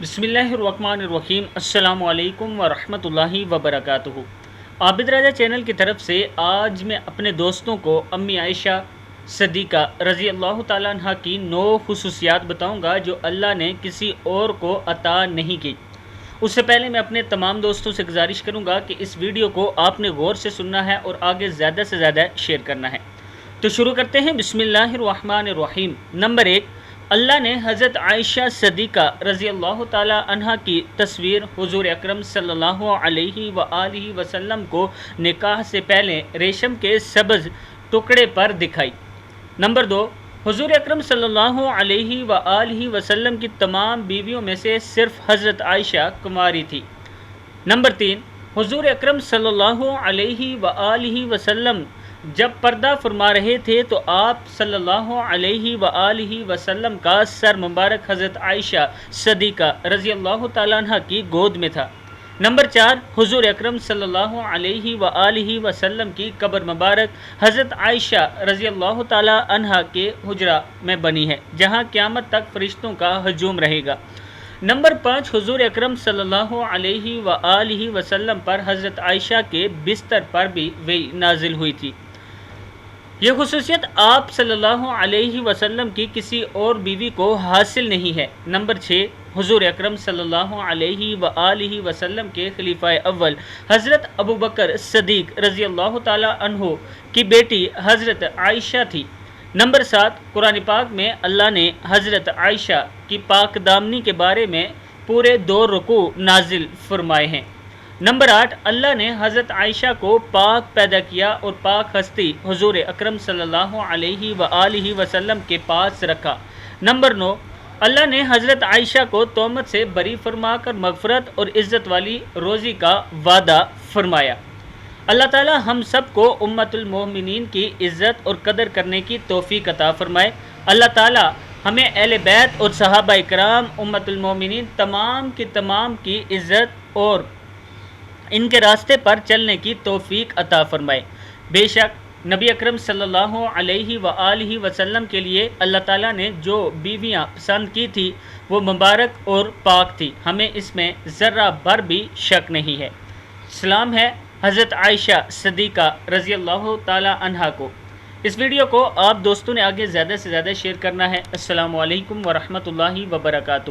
بسم اللہ الرحمن الرحیم۔ السلام علیکم ورحمۃ اللہ وبرکاتہ۔ عابد راجہ چینل کی طرف سے آج میں اپنے دوستوں کو امی عائشہ صدیقہ رضی اللہ تعالیٰ عنہ کی 9 خصوصیات بتاؤں گا جو اللہ نے کسی اور کو عطا نہیں کی۔ اس سے پہلے میں اپنے تمام دوستوں سے گزارش کروں گا کہ اس ویڈیو کو آپ نے غور سے سننا ہے اور آگے زیادہ سے زیادہ شیئر کرنا ہے۔ تو شروع کرتے ہیں۔ بسم اللہ الرحمن الرحیم۔ نمبر 1، اللہ نے حضرت عائشہ صدیقہ رضی اللہ تعالی عنہ کی تصویر حضور اکرم صلی اللہ علیہ وآلہ وسلم کو نکاح سے پہلے ریشم کے سبز ٹکڑے پر دکھائی۔ نمبر 2، حضور اکرم صلی اللہ علیہ وآلہ وسلم کی تمام بیویوں میں سے صرف حضرت عائشہ کماری تھی۔ نمبر 3، حضور اکرم صلی اللہ علیہ وآلہ وسلم جب پردہ فرما رہے تھے تو آپ صلی اللہ علیہ وآلہ وسلم کا سر مبارک حضرت عائشہ صدیقہ رضی اللہ تعالیٰ عنہ کی گود میں تھا۔ نمبر 4، حضور اکرم صلی اللہ علیہ وآلہ وسلم کی قبر مبارک حضرت عائشہ رضی اللہ تعالیٰ عنہ کے حجرہ میں بنی ہے جہاں قیامت تک فرشتوں کا ہجوم رہے گا۔ نمبر 5، حضور اکرم صلی اللہ علیہ وآلہ وسلم پر حضرت عائشہ کے بستر پر بھی وحی نازل ہوئی تھی۔ یہ خصوصیت آپ صلی اللہ علیہ وسلم کی کسی اور بیوی کو حاصل نہیں ہے۔ نمبر 6، حضور اکرم صلی اللہ علیہ وآلہ وسلم کے خلیفہ اول حضرت ابوبکر صدیق رضی اللہ تعالی عنہ کی بیٹی حضرت عائشہ تھی۔ نمبر 7، قرآن پاک میں اللہ نے حضرت عائشہ کی پاک دامنی کے بارے میں پورے 2 رکوع نازل فرمائے ہیں۔ نمبر 8، اللہ نے حضرت عائشہ کو پاک پیدا کیا اور پاک ہستی حضور اکرم صلی اللہ علیہ وآلہ وسلم کے پاس رکھا۔ نمبر 9، اللہ نے حضرت عائشہ کو تہمت سے بری فرما کر مغفرت اور عزت والی روزی کا وعدہ فرمایا۔ اللہ تعالی ہم سب کو امت المومنین کی عزت اور قدر کرنے کی توفیق عطا فرمائے۔ اللہ تعالی ہمیں اہل بیت اور صحابہ کرام امت المومنین تمام کی عزت اور ان کے راستے پر چلنے کی توفیق عطا فرمائے۔ بے شک نبی اکرم صلی اللہ علیہ وآلہ وسلم کے لیے اللہ تعالیٰ نے جو بیویاں پسند کی تھی وہ مبارک اور پاک تھی، ہمیں اس میں ذرہ بھر بھی شک نہیں ہے۔ سلام ہے حضرت عائشہ صدیقہ رضی اللہ تعالی عنہا کو۔ اس ویڈیو کو آپ دوستوں نے آگے زیادہ سے زیادہ شیئر کرنا ہے۔ السلام علیکم ورحمۃ اللہ وبرکاتہ۔